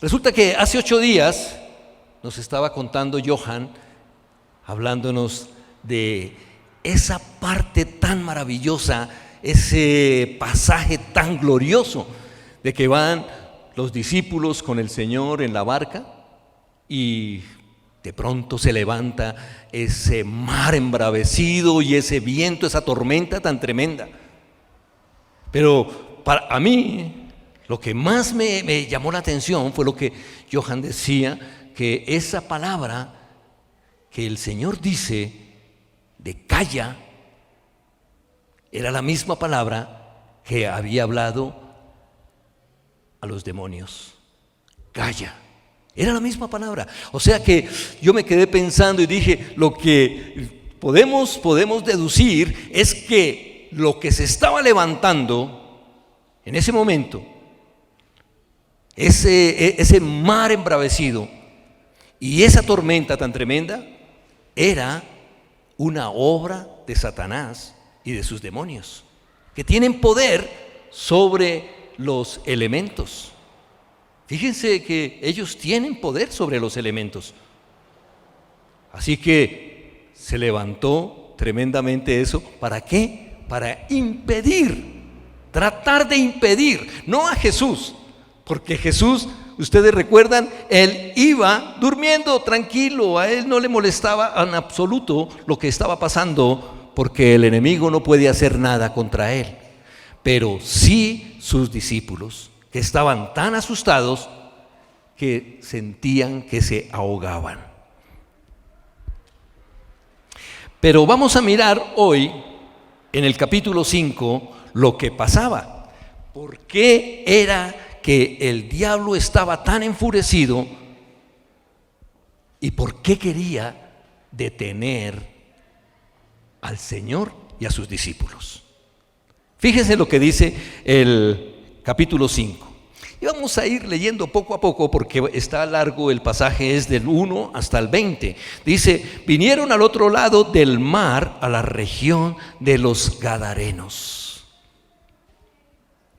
Resulta que hace 8 días nos estaba contando Johan, hablándonos de esa parte tan maravillosa, ese pasaje tan glorioso de que van los discípulos con el Señor en la barca y de pronto se levanta ese mar embravecido y ese viento, esa tormenta tan tremenda. Pero a mí lo que más me llamó la atención fue lo que Johan decía, que esa palabra que el Señor dice de calla era la misma palabra que había hablado a los demonios. Calla. Era la misma palabra. O sea que yo me quedé pensando y dije, lo que podemos deducir es que lo que se estaba levantando en ese momento, ese mar embravecido y esa tormenta tan tremenda, era una obra de Satanás y de sus demonios, que tienen poder sobre los elementos. Fíjense que ellos tienen poder sobre los elementos. Así que se levantó tremendamente eso. ¿Para qué? Para impedir, tratar de impedir, no a Jesús, porque Jesús, ustedes recuerdan, él iba durmiendo tranquilo, a él no le molestaba en absoluto lo que estaba pasando, porque el enemigo no puede hacer nada contra él. Pero sí sus discípulos, que estaban tan asustados que sentían que se ahogaban. Pero vamos a mirar hoy en el capítulo 5 lo que pasaba. ¿Por qué era que el diablo estaba tan enfurecido y por qué quería detener al Señor y a sus discípulos? Fíjense lo que dice el capítulo 5. Y vamos a ir leyendo poco a poco porque está largo el pasaje, es del 1 hasta el 20. Dice, vinieron al otro lado del mar, a la región de los Gadarenos.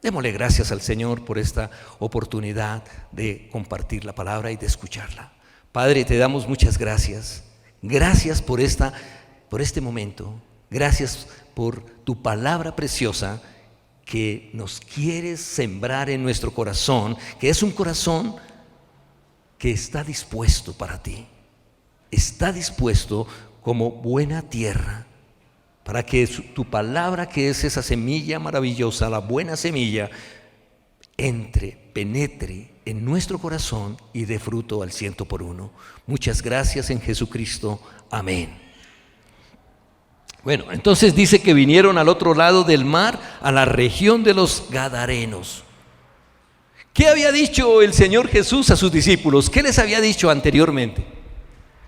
Démosle gracias al Señor por esta oportunidad de compartir la palabra y de escucharla. Padre, te damos muchas gracias. Gracias por este momento. Gracias por tu palabra preciosa que nos quieres sembrar en nuestro corazón, que es un corazón que está dispuesto para ti. Está dispuesto como buena tierra para que tu palabra, que es esa semilla maravillosa, la buena semilla, penetre en nuestro corazón y dé fruto al 100%. Muchas gracias en Jesucristo. Amén. Bueno, entonces dice que vinieron al otro lado del mar, a la región de los Gadarenos. ¿Qué había dicho el Señor Jesús a sus discípulos? ¿Qué les había dicho anteriormente?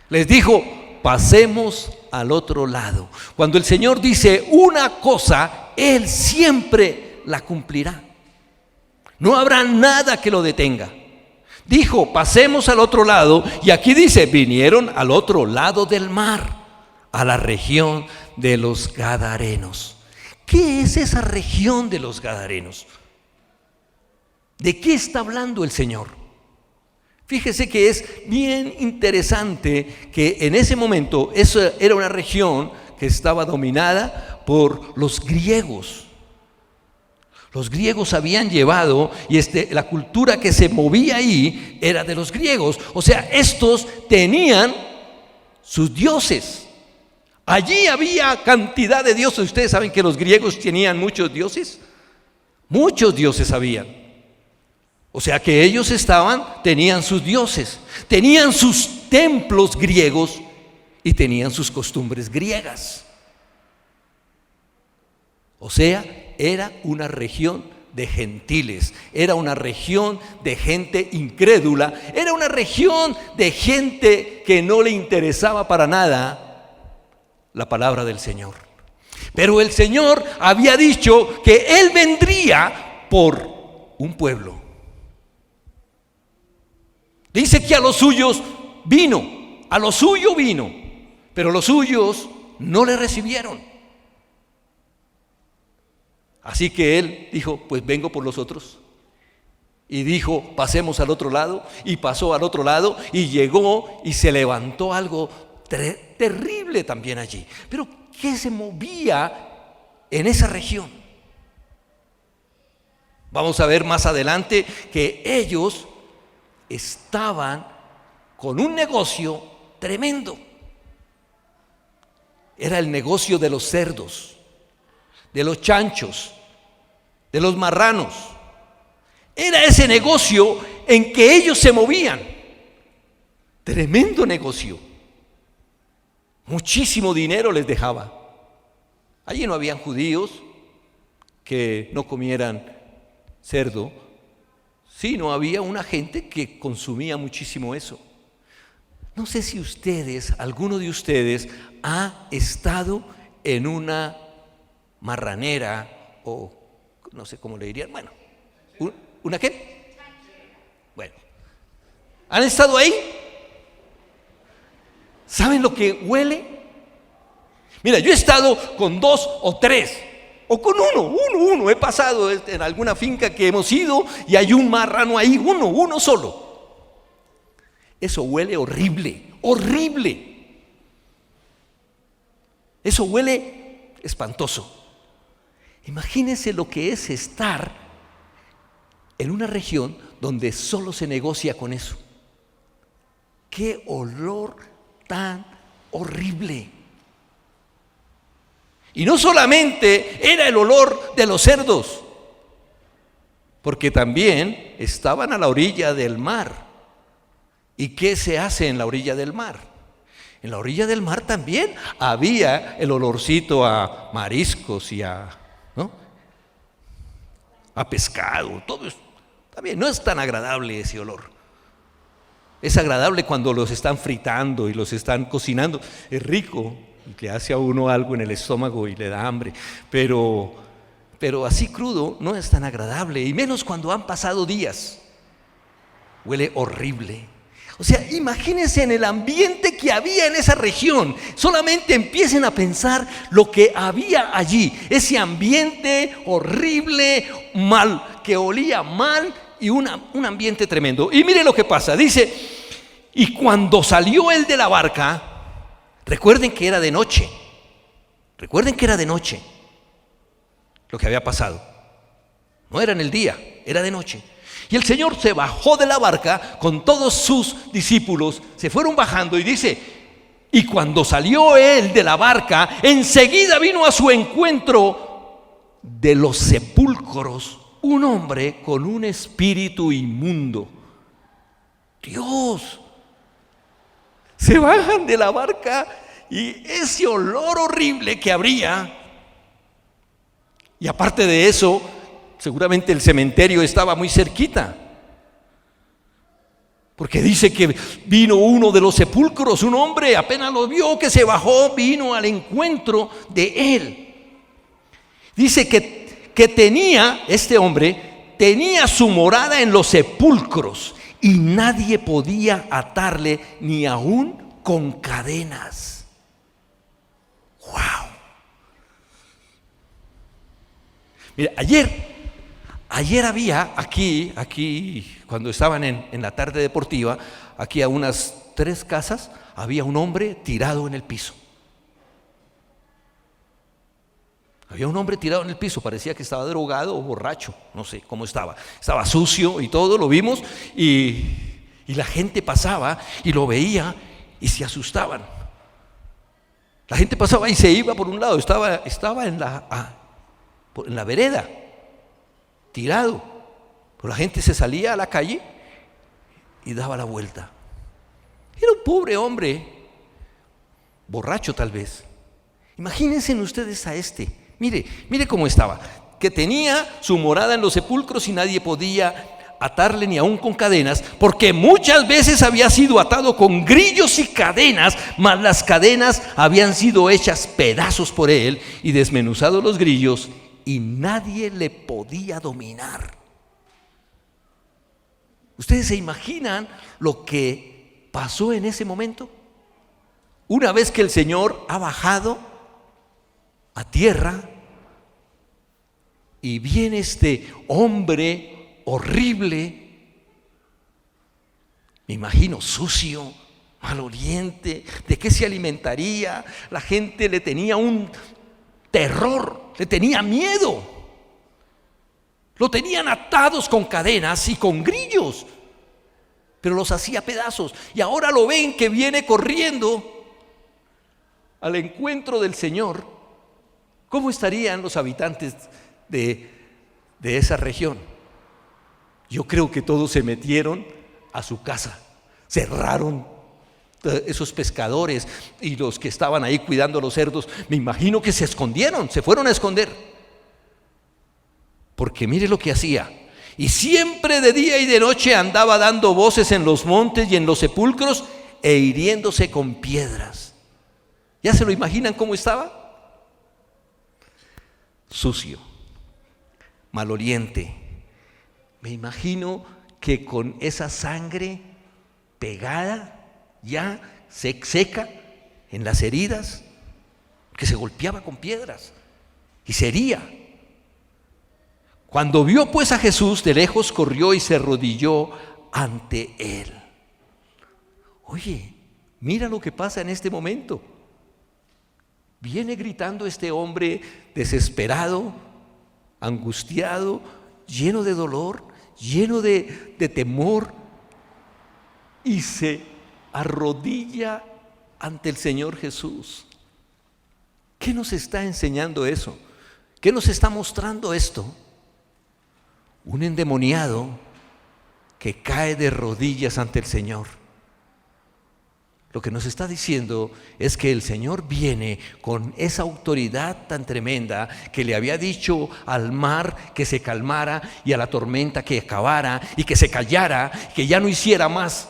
Les dijo, pasemos al otro lado. Cuando el Señor dice una cosa, Él siempre la cumplirá. No habrá nada que lo detenga. Dijo, pasemos al otro lado, y aquí dice, vinieron al otro lado del mar, a la región de los Gadarenos. ¿Qué es esa región de los Gadarenos? ¿De qué está hablando el Señor? Fíjese que es bien interesante que en ese momento esa era una región que estaba dominada por los griegos. Los griegos habían llevado, y la cultura que se movía ahí era de los griegos. O sea, estos tenían sus dioses. Allí había cantidad de dioses. Ustedes saben que los griegos tenían muchos dioses. Muchos dioses habían. O sea que ellos tenían sus dioses, tenían sus templos griegos y tenían sus costumbres griegas. O sea, era una región de gentiles, era una región de gente incrédula, era una región de gente que no le interesaba para nada la palabra del Señor. Pero el Señor había dicho que Él vendría por un pueblo. Dice que a los suyos vino, a lo suyo vino, pero los suyos no le recibieron. Así que Él dijo, pues vengo por los otros. y dijo, pasemos al otro lado, y pasó al otro lado, y llegó y se levantó algo terrible también allí. Pero ¿qué se movía en esa región? Vamos a ver más adelante que ellos estaban con un negocio tremendo. Era el negocio de los cerdos, de los chanchos, de los marranos. Era ese negocio en que ellos se movían. Tremendo negocio. Muchísimo dinero les dejaba. Allí no habían judíos que no comieran cerdo, sino había una gente que consumía muchísimo eso. No sé si alguno de ustedes ha estado en una marranera o no sé cómo le dirían, bueno, ¿una qué? Bueno, ¿han estado ahí? ¿Saben lo que huele? Mira, yo he estado con 2 o 3, o con uno. He pasado en alguna finca que hemos ido y hay un marrano ahí, uno solo. Eso huele horrible, horrible. Eso huele espantoso. Imagínense lo que es estar en una región donde solo se negocia con eso. ¡Qué olor tan horrible! Y no solamente era el olor de los cerdos, porque también estaban a la orilla del mar. ¿Y qué se hace en la orilla del mar? En la orilla del mar también había el olorcito a mariscos y a pescado, todo eso. También no es tan agradable ese olor. Es agradable cuando los están fritando y los están cocinando. Es rico, le hace a uno algo en el estómago y le da hambre. Pero así crudo no es tan agradable, y menos cuando han pasado días. Huele horrible. O sea, imagínense en el ambiente que había en esa región. Solamente empiecen a pensar lo que había allí. Ese ambiente horrible, mal, que olía mal, y un ambiente tremendo. Y mire lo que pasa. Dice, y cuando salió él de la barca, recuerden que era de noche. Recuerden que era de noche lo que había pasado. No era en el día, era de noche. Y el Señor se bajó de la barca con todos sus discípulos, se fueron bajando, y dice, y cuando salió él de la barca, enseguida vino a su encuentro de los sepulcros un hombre con un espíritu inmundo. Dios, se bajan de la barca y ese olor horrible que habría, y aparte de eso, seguramente el cementerio estaba muy cerquita, porque dice que vino uno de los sepulcros, un hombre, apenas lo vio que se bajó, vino al encuentro de él. Dice que tenía, este hombre, tenía su morada en los sepulcros, y nadie podía atarle ni aún con cadenas. ¡Wow! Mira, ayer había aquí, cuando estaban en la tarde deportiva, aquí a unas 3 casas, había un hombre tirado en el piso. Había un hombre tirado en el piso, parecía que estaba drogado o borracho, no sé cómo estaba. Estaba sucio y todo, lo vimos, y la gente pasaba y lo veía y se asustaban. La gente pasaba y se iba por un lado, estaba en la vereda, tirado. Pero la gente se salía a la calle y daba la vuelta. Era un pobre hombre, borracho tal vez. Imagínense ustedes a este. Mire cómo estaba, que tenía su morada en los sepulcros y nadie podía atarle ni aún con cadenas, porque muchas veces había sido atado con grillos y cadenas, mas las cadenas habían sido hechas pedazos por él y desmenuzados los grillos, y nadie le podía dominar. ¿Ustedes se imaginan lo que pasó en ese momento? Una vez que el Señor ha bajado a tierra y viene este hombre horrible, me imagino sucio, maloliente. ¿De qué se alimentaría? La gente le tenía un terror, le tenía miedo. Lo tenían atados con cadenas y con grillos, pero los hacía pedazos. Y ahora lo ven que viene corriendo al encuentro del Señor. ¿Cómo estarían los habitantes de esa región? Yo creo que todos se metieron a su casa, cerraron. Esos pescadores y los que estaban ahí cuidando los cerdos, me imagino que se escondieron, se fueron a esconder. Porque mire lo que hacía. Y siempre de día y de noche andaba dando voces en los montes y en los sepulcros e hiriéndose con piedras. ¿Ya se lo imaginan cómo estaba? Sucio, maloliente. Me imagino que con esa sangre pegada, ya seca en las heridas, que se golpeaba con piedras y se hería. Cuando vio pues a Jesús, de lejos corrió y se arrodilló ante él. Oye, mira lo que pasa en este momento. Viene gritando este hombre desesperado, angustiado, lleno de dolor, lleno de temor, y se arrodilla ante el Señor Jesús. ¿Qué nos está enseñando eso? ¿Qué nos está mostrando esto? Un endemoniado que cae de rodillas ante el Señor. Lo que nos está diciendo es que el Señor viene con esa autoridad tan tremenda que le había dicho al mar que se calmara y a la tormenta que acabara y que se callara, que ya no hiciera más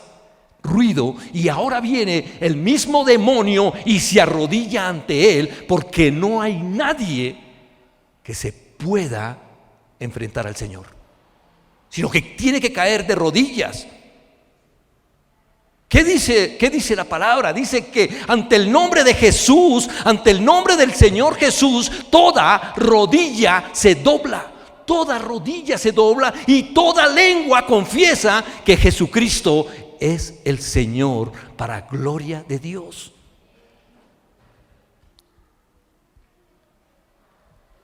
ruido, y ahora viene el mismo demonio y se arrodilla ante él, porque no hay nadie que se pueda enfrentar al Señor, sino que tiene que caer de rodillas. ¿Qué dice la palabra? Dice que ante el nombre de Jesús, ante el nombre del Señor Jesús, toda rodilla se dobla. Toda rodilla se dobla y toda lengua confiesa que Jesucristo es el Señor, para gloria de Dios.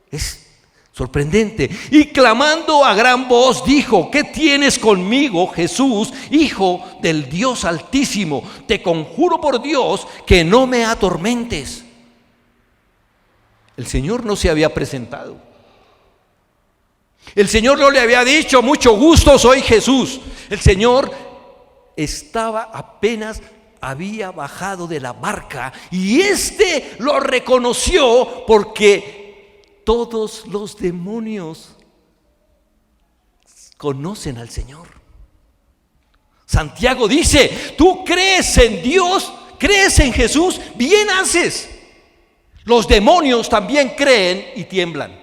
Es sorprendente. Y clamando a gran voz dijo: ¿qué tienes conmigo, Jesús, Hijo del Dios Altísimo? Te conjuro por Dios que no me atormentes. El Señor no se había presentado. El Señor no le había dicho: mucho gusto, soy Jesús. El Señor había bajado de la barca, y lo reconoció, porque todos los demonios conocen al Señor. Santiago dice: tú crees en Dios, crees en Jesús, bien haces. Los demonios también creen y tiemblan.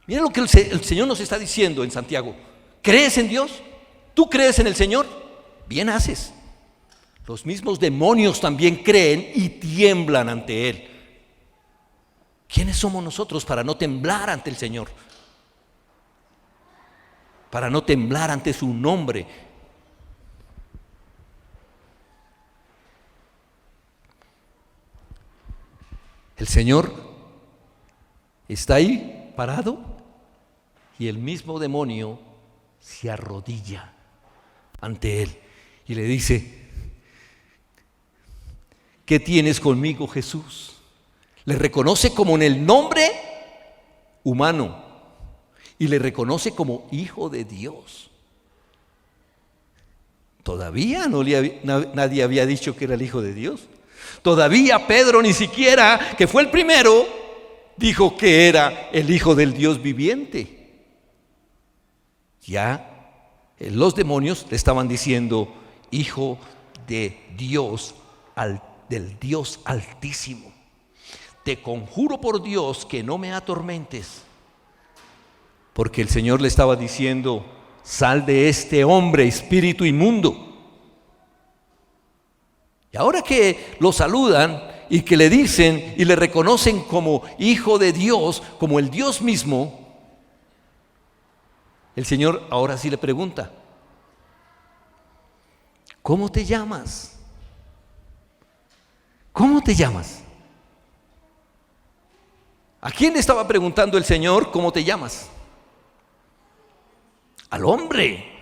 Miren lo que el Señor nos está diciendo en Santiago. ¿Crees en Dios? ¿Tú crees en el Señor? Bien haces. Los mismos demonios también creen y tiemblan ante Él. ¿Quiénes somos nosotros para no temblar ante el Señor? Para no temblar ante su nombre. El Señor está ahí parado y el mismo demonio se arrodilla ante Él y le dice: ¿qué tienes conmigo, Jesús? Le reconoce como en el nombre humano y le reconoce como Hijo de Dios. Todavía nadie había dicho que era el Hijo de Dios. Todavía Pedro, ni siquiera, que fue el primero, dijo que era el Hijo del Dios viviente. Ya los demonios le estaban diciendo: Hijo de Dios, del Dios Altísimo. Te conjuro por Dios que no me atormentes. Porque el Señor le estaba diciendo: sal de este hombre, espíritu inmundo. Y ahora que lo saludan y que le dicen y le reconocen como Hijo de Dios, como el Dios mismo, el Señor ahora sí le pregunta: ¿cómo te llamas? ¿Cómo te llamas? ¿A quién le estaba preguntando el Señor cómo te llamas? Al hombre.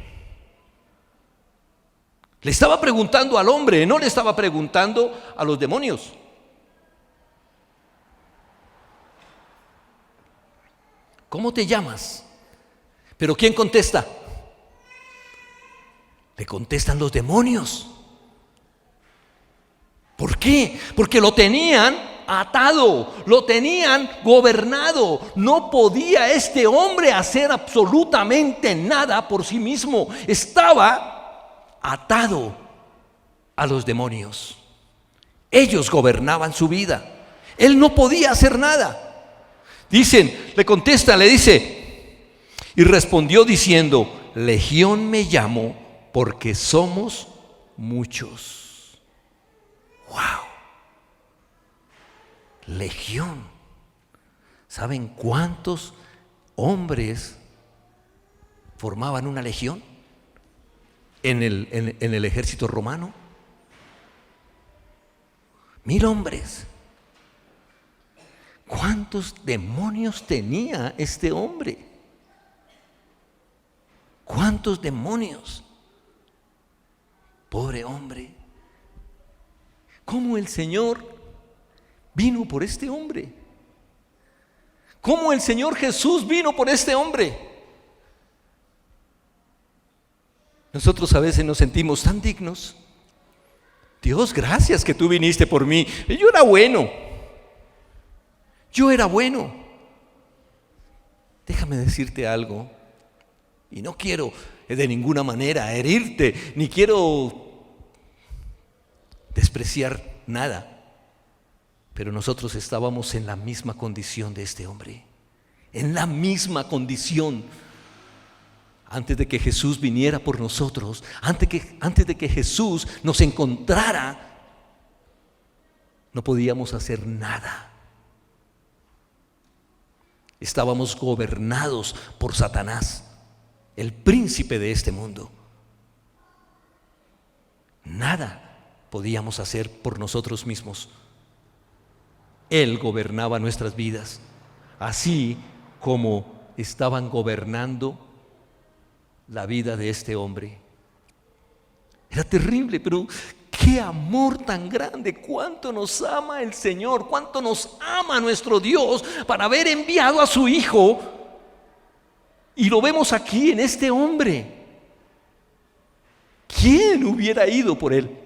Le estaba preguntando al hombre, no le estaba preguntando a los demonios. ¿Cómo te llamas? Pero ¿quién contesta? Le contestan los demonios. ¿Por qué? Porque lo tenían atado, lo tenían gobernado. No podía este hombre hacer absolutamente nada por sí mismo. Estaba atado a los demonios. Ellos gobernaban su vida. Él no podía hacer nada. Dicen, le contesta, le dice, y respondió diciendo: Legión me llamo, porque somos muchos. ¡Wow! Legión. ¿Saben cuántos hombres formaban una legión en el ejército romano? 1000 hombres. ¿Cuántos demonios tenía este hombre? ¿Cuántos demonios? Pobre hombre. ¿Cómo el Señor vino por este hombre? ¿Cómo el Señor Jesús vino por este hombre? Nosotros a veces nos sentimos tan dignos. Dios, gracias que tú viniste por mí. Yo era bueno. Yo era bueno. Déjame decirte algo, y no quiero de ninguna manera herirte, ni quiero despreciar nada, pero nosotros estábamos en la misma condición de este hombre, en la misma condición. Antes de que Jesús viniera por nosotros, antes de que Jesús nos encontrara, no podíamos hacer nada. Estábamos gobernados por Satanás, el príncipe de este mundo. Nada podíamos hacer por nosotros mismos. Él gobernaba nuestras vidas, así como estaban gobernando la vida de este hombre. Era terrible, pero qué amor tan grande, cuánto nos ama el Señor, cuánto nos ama nuestro Dios para haber enviado a su Hijo. Y lo vemos aquí en este hombre. ¿Quién hubiera ido por él?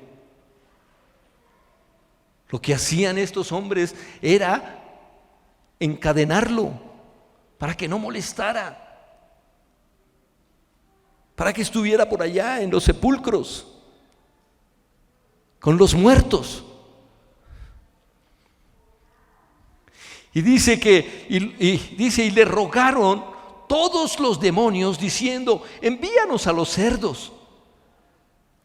Lo que hacían estos hombres era encadenarlo para que no molestara, para que estuviera por allá en los sepulcros con los muertos. Y dice que y le rogaron todos los demonios diciendo: envíanos a los cerdos.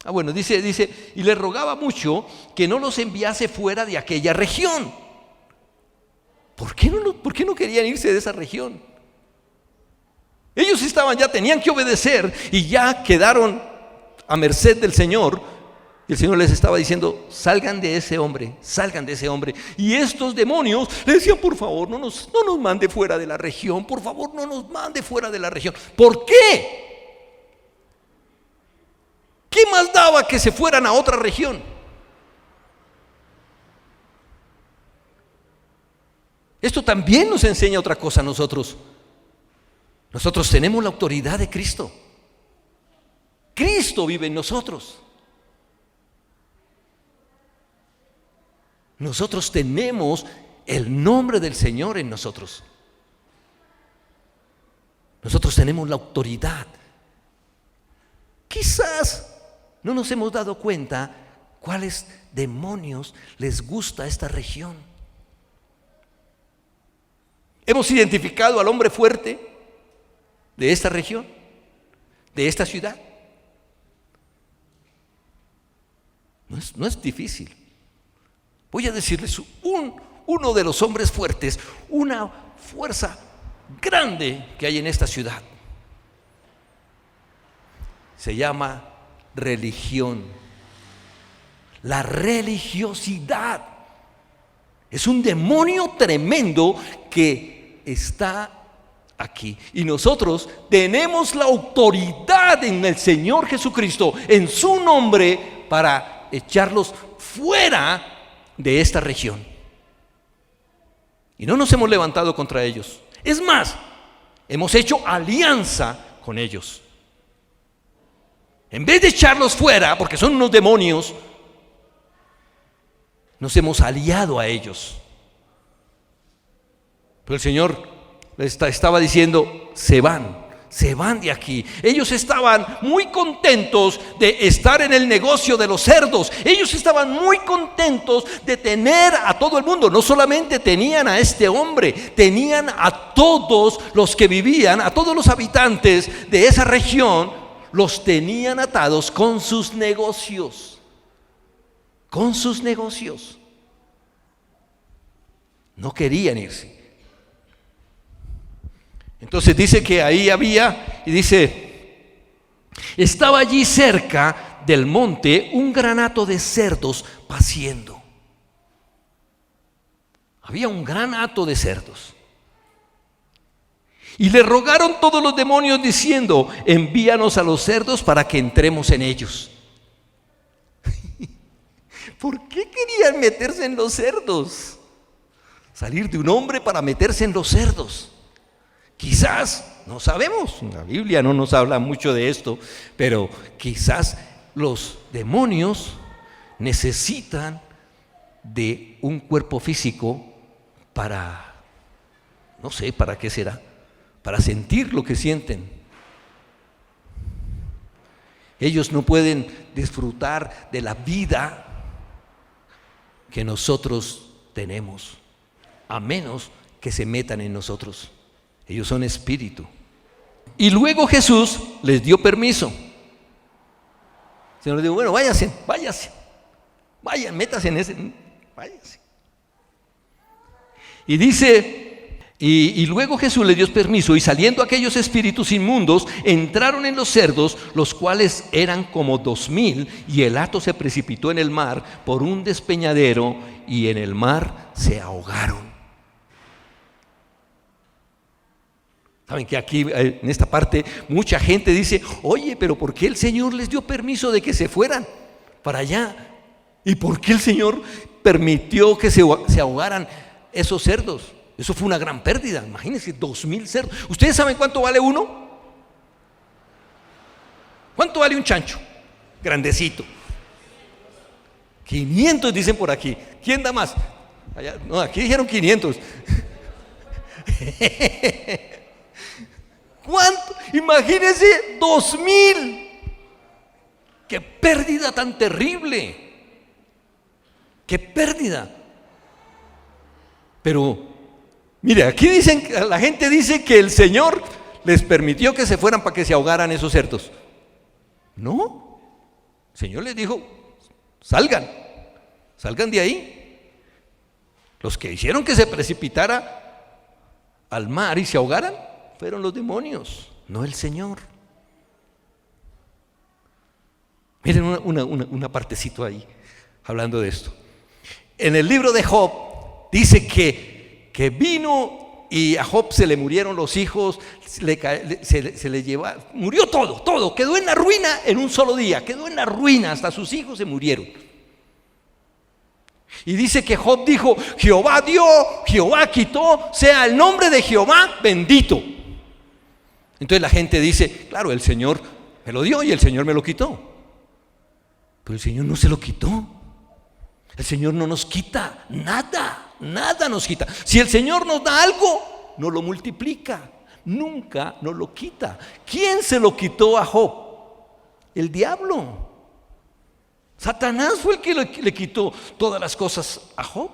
Bueno, dice, y le rogaba mucho que no los enviase fuera de aquella región. ¿Por qué no querían irse de esa región? Ellos ya tenían que obedecer y ya quedaron a merced del Señor. Y el Señor les estaba diciendo: salgan de ese hombre, salgan de ese hombre. Y estos demonios le decían: por favor, no nos mande fuera de la región, por favor, no nos mande fuera de la región. ¿Por qué? ¿Qué más daba que se fueran a otra región? Esto también nos enseña otra cosa a nosotros. Nosotros tenemos la autoridad de Cristo. Cristo vive en nosotros. Nosotros tenemos el nombre del Señor en nosotros. Nosotros tenemos la autoridad. Quizás no nos hemos dado cuenta cuáles demonios les gusta esta región. Hemos identificado al hombre fuerte de esta región, de esta ciudad. No es difícil. Voy a decirles uno de los hombres fuertes, una fuerza grande que hay en esta ciudad. se llama religión. La religiosidad es un demonio tremendo que está aquí. Y nosotros tenemos la autoridad en el Señor Jesucristo, en su nombre, para echarlos fuera de esta región. Y no nos hemos levantado contra ellos. Es más, hemos hecho alianza con ellos. En vez de echarlos fuera, porque son unos demonios, nos hemos aliado a ellos. Pero el Señor estaba diciendo, se van de aquí. Ellos estaban muy contentos de estar en el negocio de los cerdos. Ellos estaban muy contentos de tener a todo el mundo. No solamente tenían a este hombre, tenían a todos los que vivían, a todos los habitantes de esa región, los tenían atados con sus negocios. Con sus negocios. No querían irse. Entonces dice que ahí había, y dice, estaba allí cerca del monte un gran hato de cerdos paciendo. Había un gran hato de cerdos. Y le rogaron todos los demonios diciendo, envíanos a los cerdos para que entremos en ellos. ¿Por qué querían meterse en los cerdos? Salir de un hombre para meterse en los cerdos. Quizás, no sabemos, la Biblia no nos habla mucho de esto, pero quizás los demonios necesitan de un cuerpo físico para, no sé, ¿para qué será? Para sentir lo que sienten. Ellos no pueden disfrutar de la vida que nosotros tenemos, a menos que se metan en nosotros. Ellos son espíritu. Y luego Jesús les dio permiso. El Señor les dijo, bueno, váyanse, vayan, métanse en ese, váyanse. Y dice, y luego Jesús les dio permiso, y saliendo aquellos espíritus inmundos, entraron en los cerdos, los cuales eran como 2,000, y el hato se precipitó en el mar por un despeñadero, y en el mar se ahogaron. Saben que aquí, en esta parte, mucha gente dice, oye, pero ¿por qué el Señor les dio permiso de que se fueran para allá? ¿Y por qué el Señor permitió que se ahogaran esos cerdos? Eso fue una gran pérdida. Imagínense, 2,000 cerdos. ¿Ustedes saben cuánto vale uno? ¿Cuánto vale un chancho? Grandecito. 500 dicen por aquí. ¿Quién da más? Allá, no, aquí dijeron 500. ¿Cuánto? Imagínense, 2,000. ¡Qué pérdida tan terrible! ¡Qué pérdida! Pero, mire, aquí dicen, la gente dice que el Señor les permitió que se fueran para que se ahogaran esos cerdos. No, el Señor les dijo, salgan de ahí. Los que hicieron que se precipitara al mar y se ahogaran fueron los demonios, no el Señor. Miren una partecito ahí, hablando de esto. En el libro de Job dice que vino y a Job se le murieron los hijos, se le llevó, murió todo, quedó en la ruina en un solo día, quedó en la ruina, hasta sus hijos se murieron. Y dice que Job dijo, Jehová dio, Jehová quitó, sea el nombre de Jehová bendito. Entonces la gente dice, claro, el Señor me lo dio y el Señor me lo quitó. Pero el Señor no se lo quitó. El Señor no nos quita nada nos quita. Si el Señor nos da algo, nos lo multiplica, nunca nos lo quita. ¿Quién se lo quitó a Job? El diablo. Satanás fue el que le quitó todas las cosas a Job.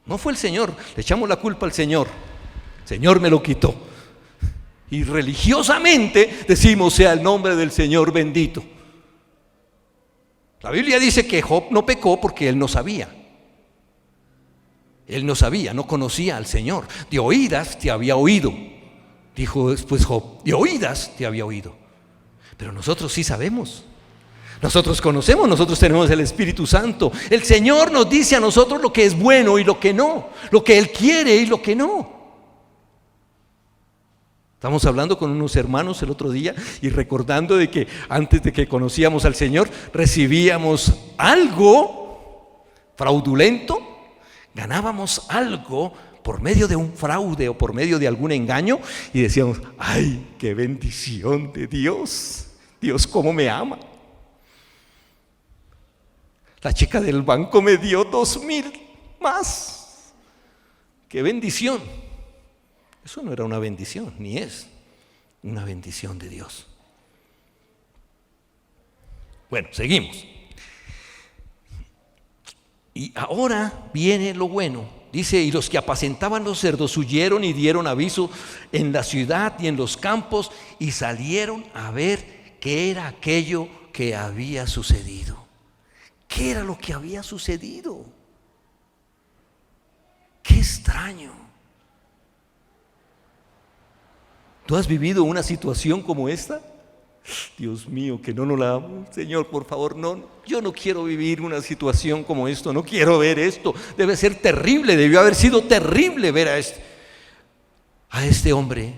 No fue el Señor. Le echamos la culpa al Señor. El Señor me lo quitó. Y religiosamente decimos, sea el nombre del Señor bendito. La Biblia dice que Job no pecó porque él no sabía. Él no sabía, no conocía al Señor. De oídas te había oído, dijo después Job. De oídas te había oído. Pero nosotros sí sabemos. Nosotros conocemos, nosotros tenemos el Espíritu Santo. El Señor nos dice a nosotros lo que es bueno y lo que no, lo que Él quiere y lo que no. Estamos hablando con unos hermanos el otro día y recordando de que antes de que conocíamos al Señor recibíamos algo fraudulento, ganábamos algo por medio de un fraude o por medio de algún engaño y decíamos: ¡ay, qué bendición de Dios! Dios cómo me ama. La chica del banco me dio 2,000 más. ¡Qué bendición! Eso no era una bendición, ni es una bendición de Dios. Bueno, seguimos. Y ahora viene lo bueno. Dice: y los que apacentaban los cerdos huyeron y dieron aviso en la ciudad y en los campos y salieron a ver qué era aquello que había sucedido. ¿Qué era lo que había sucedido? ¡Qué extraño! ¿Tú has vivido una situación como esta? Dios mío, que no nos la... Señor, por favor, no, yo no quiero vivir una situación como esto, no quiero ver esto. Debe ser terrible, debió haber sido terrible ver a este hombre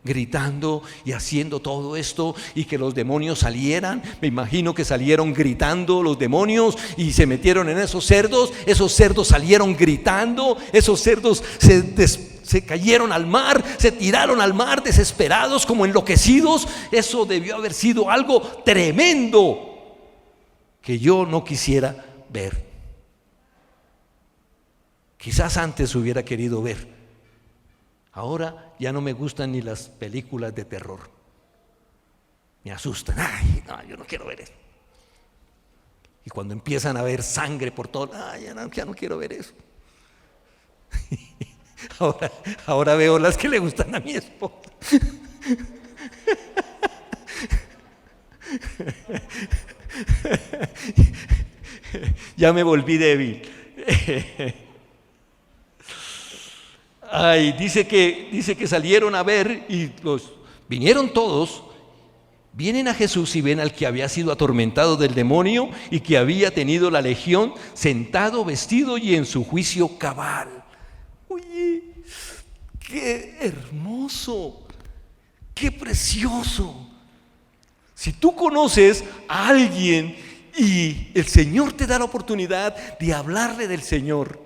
gritando y haciendo todo esto y que los demonios salieran. Me imagino que salieron gritando los demonios y se metieron en esos cerdos salieron gritando, esos cerdos se cayeron al mar, se tiraron al mar desesperados como enloquecidos. Eso debió haber sido algo tremendo que yo no quisiera ver. Quizás antes hubiera querido ver. Ahora ya no me gustan ni las películas de terror. Me asustan. Ay, no, yo no quiero ver eso. Y cuando empiezan a ver sangre por todo, ay, ya no quiero ver eso. Ahora veo las que le gustan a mi esposa. Ya me volví débil. Ay, dice que salieron a ver y vinieron todos. Vienen a Jesús y ven al que había sido atormentado del demonio y que había tenido la legión, sentado, vestido y en su juicio cabal. Oye, qué hermoso, qué precioso. Si tú conoces a alguien y el Señor te da la oportunidad de hablarle del Señor,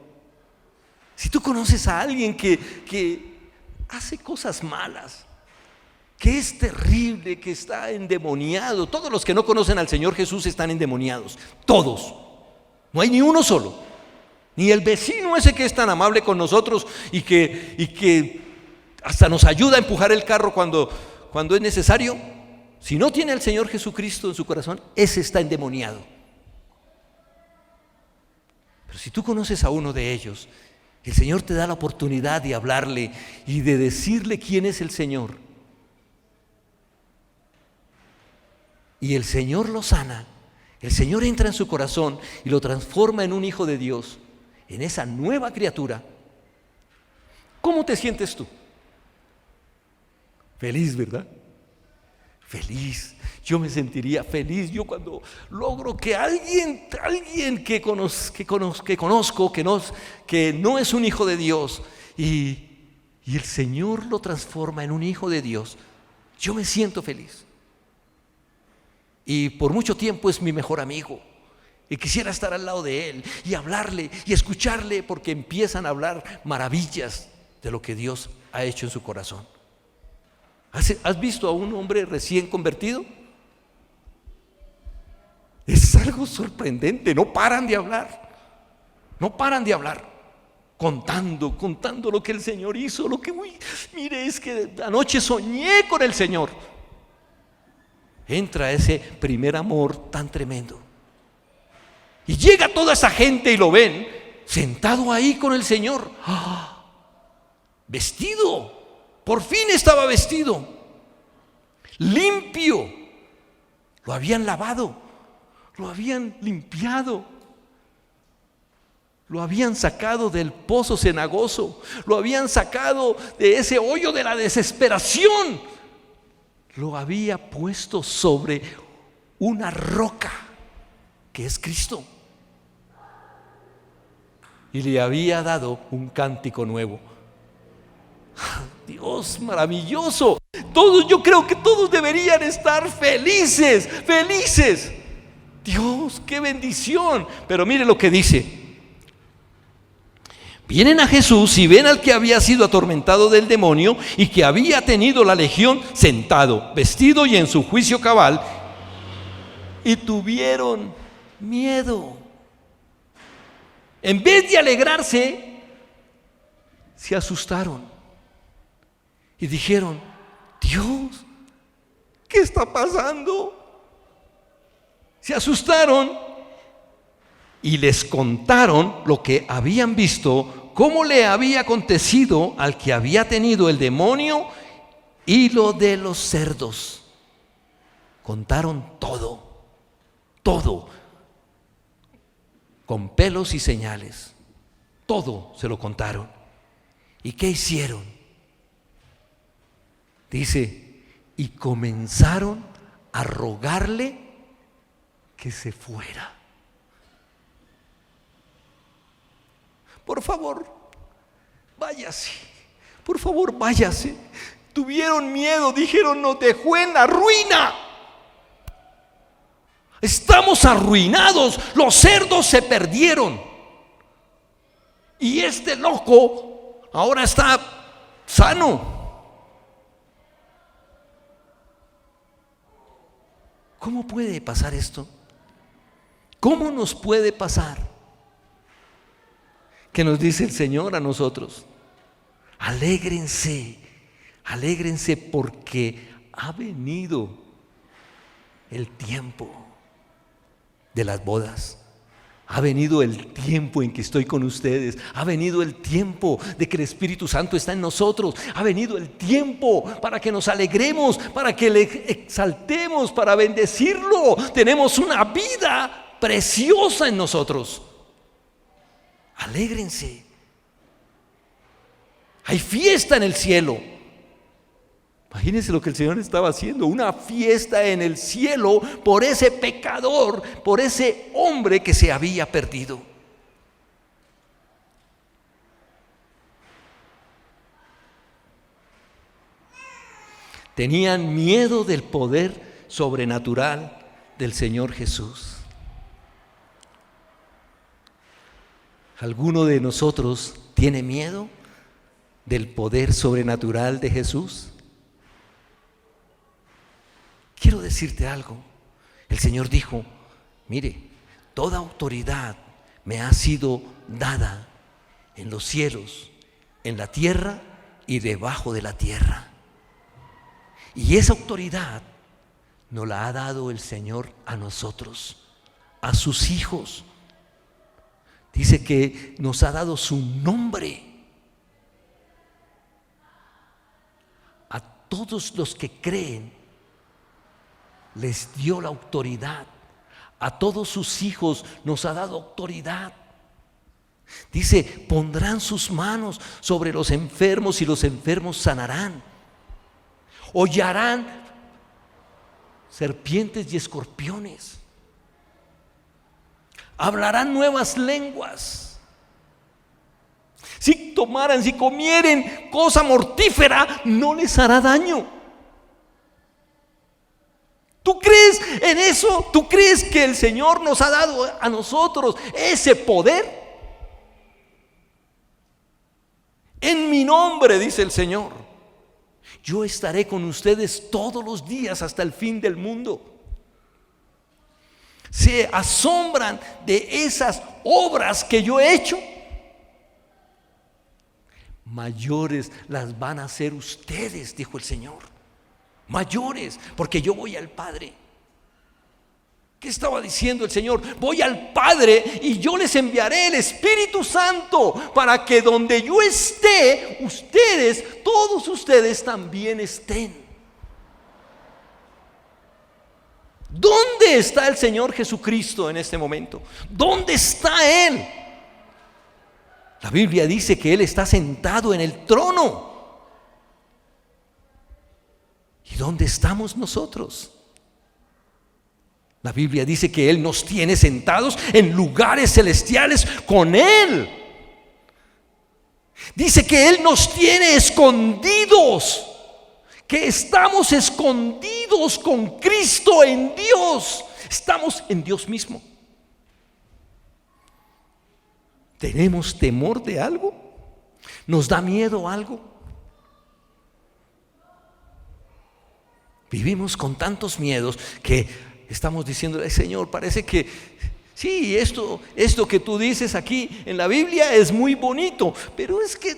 si tú conoces a alguien que hace cosas malas, que es terrible, que está endemoniado, todos los que no conocen al Señor Jesús están endemoniados, todos, no hay ni uno solo, ni el vecino ese que es tan amable con nosotros y que hasta nos ayuda a empujar el carro cuando es necesario. Si no tiene al Señor Jesucristo en su corazón, ese está endemoniado. Pero si tú conoces a uno de ellos, el Señor te da la oportunidad de hablarle y de decirle quién es el Señor. Y el Señor lo sana. El Señor entra en su corazón y lo transforma en un hijo de Dios, en esa nueva criatura. ¿Cómo te sientes tú? Feliz, ¿verdad? Feliz. Yo me sentiría feliz. Yo cuando logro que alguien que conozco, que no es un hijo de Dios y el Señor lo transforma en un hijo de Dios, yo me siento feliz. Y por mucho tiempo es mi mejor amigo y quisiera estar al lado de él y hablarle y escucharle, porque empiezan a hablar maravillas de lo que Dios ha hecho en su corazón. ¿Has visto a un hombre recién convertido? Es algo sorprendente, no paran de hablar, contando lo que el Señor hizo, mire, es que anoche soñé con el Señor. Entra ese primer amor tan tremendo. Y llega toda esa gente y lo ven sentado ahí con el Señor, vestido. Por fin estaba vestido, limpio. Lo habían lavado, lo habían limpiado, lo habían sacado del pozo cenagoso, lo habían sacado de ese hoyo de la desesperación, lo había puesto sobre una roca, que es Cristo, y le había dado un cántico nuevo. Dios maravilloso. Todos, yo creo que todos deberían estar felices, felices. Dios, qué bendición. Pero mire lo que dice. Vienen a Jesús y ven al que había sido atormentado del demonio y que había tenido la legión sentado, vestido y en su juicio cabal, y tuvieron miedo. En vez de alegrarse, se asustaron y dijeron: Dios, ¿qué está pasando? Se asustaron y les contaron lo que habían visto, cómo le había acontecido al que había tenido el demonio y lo de los cerdos. Contaron todo, todo, con pelos y señales. Todo se lo contaron. ¿Y qué hicieron? Dice, y comenzaron a rogarle que se fuera. Por favor, váyase. Por favor, váyase. Tuvieron miedo, dijeron: nos dejó en la ruina. Estamos arruinados. Los cerdos se perdieron. Y este loco ahora está sano. ¿Cómo puede pasar esto? ¿Cómo nos puede pasar? ¿Qué nos dice el Señor a nosotros? Alégrense, alégrense porque ha venido el tiempo de las bodas. Ha venido el tiempo en que estoy con ustedes. Ha venido el tiempo de que el Espíritu Santo está en nosotros. Ha venido el tiempo para que nos alegremos, para que le exaltemos, para bendecirlo. Tenemos una vida preciosa en nosotros. Alégrense. Hay fiesta en el cielo. Imagínense lo que el Señor estaba haciendo, una fiesta en el cielo por ese pecador, por ese hombre que se había perdido. Tenían miedo del poder sobrenatural del Señor Jesús. ¿Alguno de nosotros tiene miedo del poder sobrenatural de Jesús? Quiero decirte algo. El Señor dijo: mire, toda autoridad me ha sido dada en los cielos, en la tierra y debajo de la tierra. Y esa autoridad nos la ha dado el Señor a nosotros, a sus hijos. Dice que nos ha dado su nombre. A todos los que creen les dio la autoridad. A todos sus hijos nos ha dado autoridad. Dice: pondrán sus manos sobre los enfermos y los enfermos sanarán. Hollarán serpientes y escorpiones. Hablarán nuevas lenguas. Si comieren cosa mortífera, no les hará daño. ¿Tú crees en eso? ¿Tú crees que el Señor nos ha dado a nosotros ese poder? En mi nombre, dice el Señor, yo estaré con ustedes todos los días hasta el fin del mundo. Se asombran de esas obras que yo he hecho. Mayores las van a hacer ustedes, dijo el Señor. Mayores, porque yo voy al Padre. ¿Qué estaba diciendo el Señor? Voy al Padre y yo les enviaré el Espíritu Santo para que donde yo esté, ustedes, todos ustedes también estén. ¿Dónde está el Señor Jesucristo en este momento? ¿Dónde está Él? La Biblia dice que Él está sentado en el trono. ¿Y dónde estamos nosotros? La Biblia dice que Él nos tiene sentados en lugares celestiales con Él. Dice que Él nos tiene escondidos, que estamos escondidos con Cristo en Dios. Estamos en Dios mismo. ¿Tenemos temor de algo? ¿Nos da miedo algo? Vivimos con tantos miedos que estamos diciéndole: Señor, parece que sí, esto que tú dices aquí en la Biblia es muy bonito, pero es que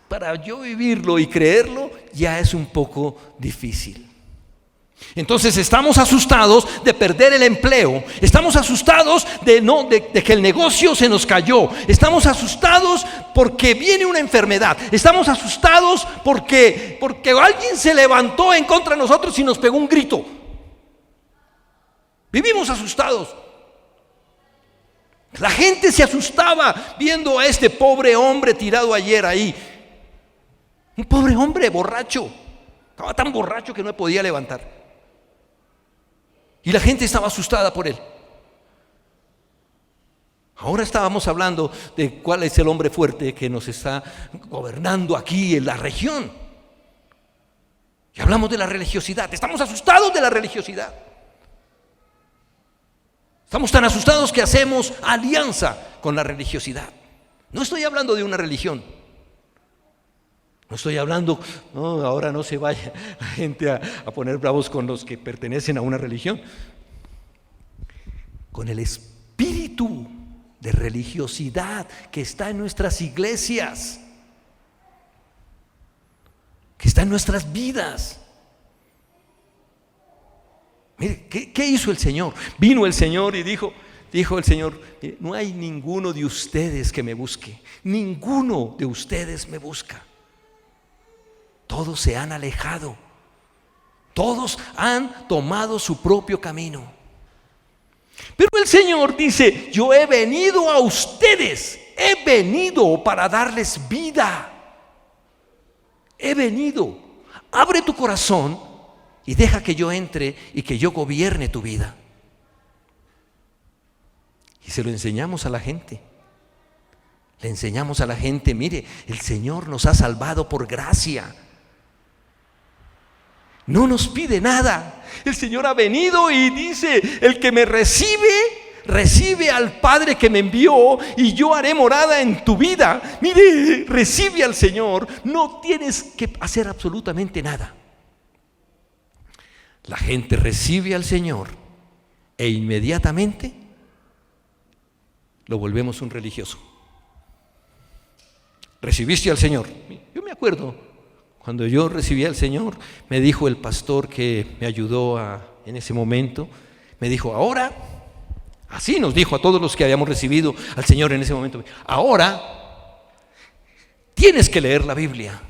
para yo vivirlo y creerlo ya es un poco difícil. Entonces estamos asustados de perder el empleo, estamos asustados de que el negocio se nos cayó, estamos asustados porque viene una enfermedad, estamos asustados porque alguien se levantó en contra de nosotros y nos pegó un grito. Vivimos asustados. La gente se asustaba viendo a este pobre hombre tirado ayer ahí, un pobre hombre borracho, estaba tan borracho que no podía levantar. Y la gente estaba asustada por él. Ahora estábamos hablando de cuál es el hombre fuerte que nos está gobernando aquí en la región. Y hablamos de la religiosidad. Estamos asustados de la religiosidad. Estamos tan asustados que hacemos alianza con la religiosidad. No estoy hablando de una religión. No estoy hablando, no, ahora no se vaya la gente a poner bravos con los que pertenecen a una religión. Con el espíritu de religiosidad que está en nuestras iglesias, que está en nuestras vidas. Mire, ¿qué hizo el Señor? Vino el Señor y dijo el Señor: no hay ninguno de ustedes que me busque, ninguno de ustedes me busca. Todos se han alejado, todos han tomado su propio camino. Pero el Señor dice: yo he venido a ustedes, he venido para darles vida. He venido. Abre tu corazón y deja que yo entre y que yo gobierne tu vida. Y se lo enseñamos a la gente. Le enseñamos a la gente: mire, el Señor nos ha salvado por gracia. No nos pide nada. El Señor ha venido y dice: el que me recibe al Padre que me envió, y yo haré morada en tu vida. Mire, recibe al Señor. No tienes que hacer absolutamente nada. La gente recibe al Señor e inmediatamente lo volvemos un religioso. ¿Recibiste al Señor? Yo me acuerdo, cuando yo recibí al Señor, me dijo el pastor que me ayudó en ese momento, me dijo: ahora, así nos dijo a todos los que habíamos recibido al Señor en ese momento: ahora tienes que leer la Biblia,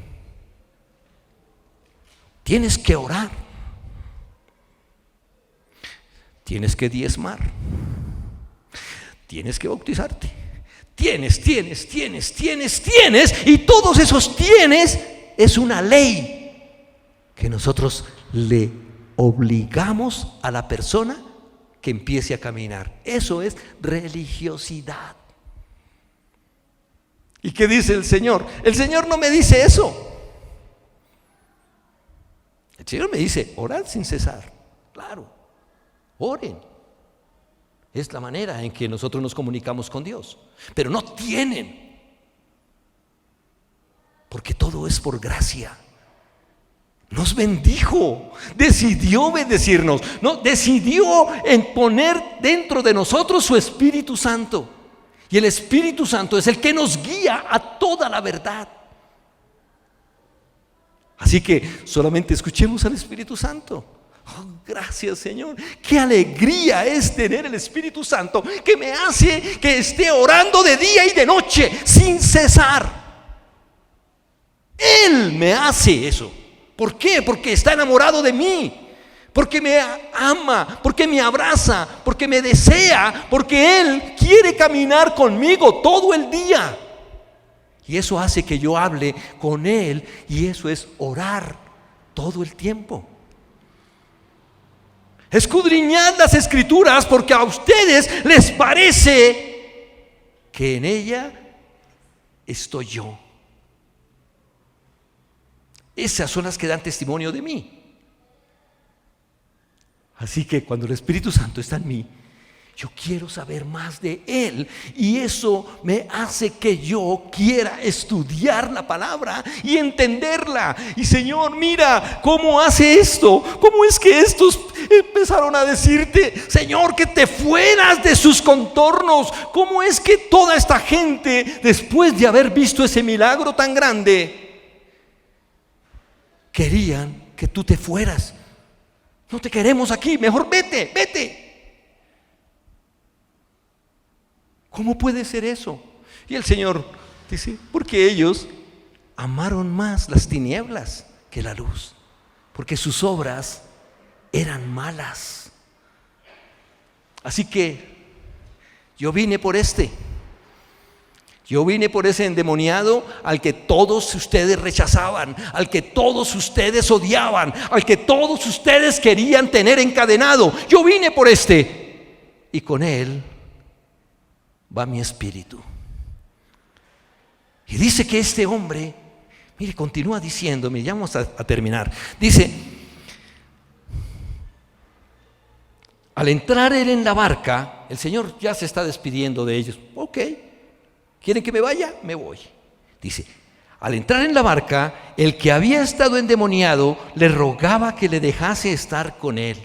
tienes que orar, tienes que diezmar, tienes que bautizarte, tienes, y todos esos tienes es una ley que nosotros le obligamos a la persona que empiece a caminar. Eso es religiosidad. ¿Y qué dice el Señor? El Señor no me dice eso. El Señor me dice: orad sin cesar. Claro, oren. Es la manera en que nosotros nos comunicamos con Dios. Pero no tienen. Porque todo es por gracia. Nos bendijo, decidió bendecirnos, ¿no? Decidió poner dentro de nosotros su Espíritu Santo. Y el Espíritu Santo es el que nos guía a toda la verdad. Así que solamente escuchemos al Espíritu Santo. Oh, gracias, Señor. Qué alegría es tener el Espíritu Santo que me hace que esté orando de día y de noche sin cesar. Él me hace eso. ¿Por qué? Porque está enamorado de mí, porque me ama, porque me abraza, porque me desea, porque Él quiere caminar conmigo todo el día. Y eso hace que yo hable con Él, y eso es orar todo el tiempo. Escudriñad las Escrituras, porque a ustedes les parece que en ella estoy yo. Esas son las que dan testimonio de mí. Así que cuando el Espíritu Santo está en mí, yo quiero saber más de Él, y eso me hace que yo quiera estudiar la palabra y entenderla. Y Señor, mira cómo hace esto. ¿Cómo es que estos empezaron a decirte, Señor, que te fueras de sus contornos? ¿Cómo es que toda esta gente, después de haber visto ese milagro tan grande, querían que tú te fueras? No te queremos aquí, mejor vete, vete. ¿Cómo puede ser eso? Y el Señor dice, porque ellos amaron más las tinieblas que la luz, porque sus obras eran malas. Así que yo vine por ese endemoniado al que todos ustedes rechazaban, al que todos ustedes odiaban, al que todos ustedes querían tener encadenado. Yo vine por y con él va mi espíritu. Y dice que este hombre, mire, continúa diciéndome, ya vamos a terminar. Dice, al entrar él en la barca, el Señor ya se está despidiendo de ellos. Ok, ¿quieren que me vaya? Me voy. Dice, al entrar en la barca, el que había estado endemoniado le rogaba que le dejase estar con él.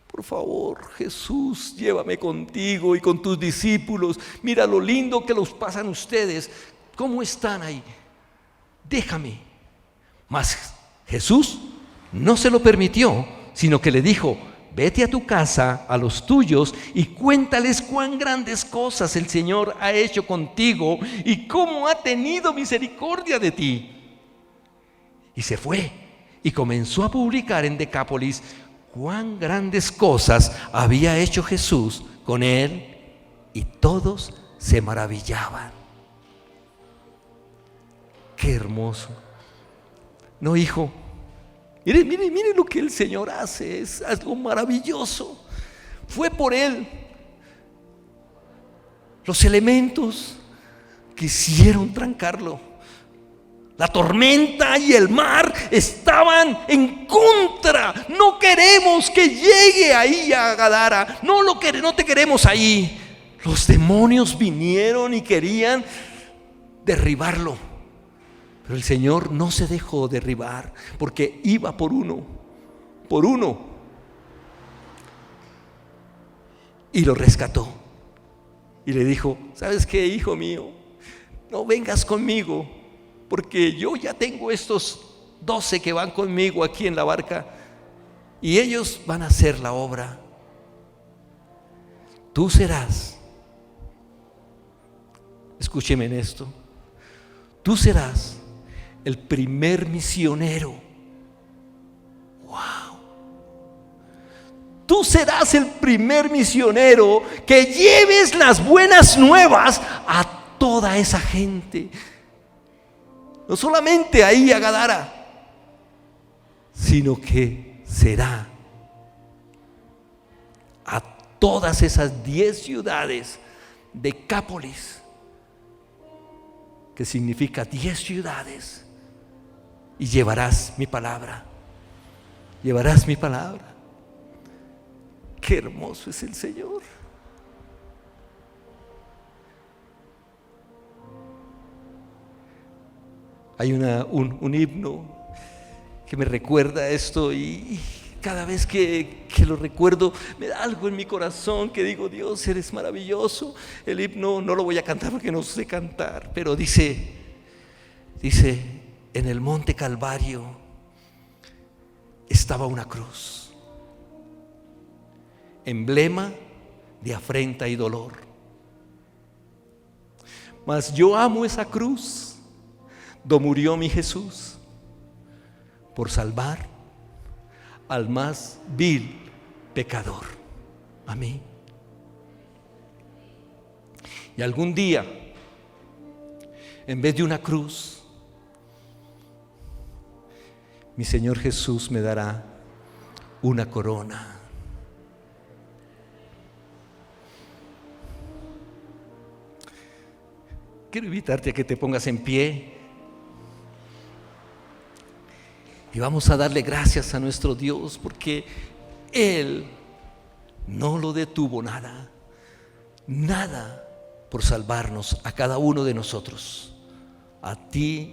Por favor, Jesús, llévame contigo y con tus discípulos. Mira lo lindo que los pasan ustedes. ¿Cómo están ahí? Déjame. Mas Jesús no se lo permitió, sino que le dijo, vete a tu casa, a los tuyos, y cuéntales cuán grandes cosas el Señor ha hecho contigo y cómo ha tenido misericordia de ti. Y se fue y comenzó a publicar en Decápolis cuán grandes cosas había hecho Jesús con él, y todos se maravillaban. Qué hermoso. No, hijo, mire lo que el Señor hace, es algo maravilloso. Fue por él. Los elementos quisieron trancarlo. La tormenta y el mar estaban en contra. No queremos que llegue ahí a Gadara. No te queremos ahí. Los demonios vinieron y querían derribarlo. Pero el Señor no se dejó derribar, porque iba por uno. Y lo rescató. Y le dijo, ¿sabes qué, hijo mío? No vengas conmigo, porque yo ya tengo estos 12 que van conmigo aquí en la barca, y ellos van a hacer la obra. Tú serás, escúcheme en esto, tú serás el primer misionero. Wow. Tú serás el primer misionero que lleves las buenas nuevas a toda esa gente. No solamente ahí a Gadara, sino que será a todas esas 10 ciudades de Decápolis, que significa 10 ciudades, y llevarás mi palabra. Llevarás mi palabra. Qué hermoso es el Señor. Hay un himno que me recuerda esto, y cada vez que lo recuerdo me da algo en mi corazón que digo, Dios, eres maravilloso. El himno no lo voy a cantar porque no sé cantar, pero dice, en el monte Calvario estaba una cruz, emblema de afrenta y dolor. Mas yo amo esa cruz, do murió mi Jesús, por salvar al más vil pecador, a mí. Y algún día, en vez de una cruz, mi Señor Jesús me dará una corona. quiero invitarte a que te pongas en pie y vamos a darle gracias a nuestro Dios porque Él no lo detuvo nada por salvarnos a cada uno de nosotros, a ti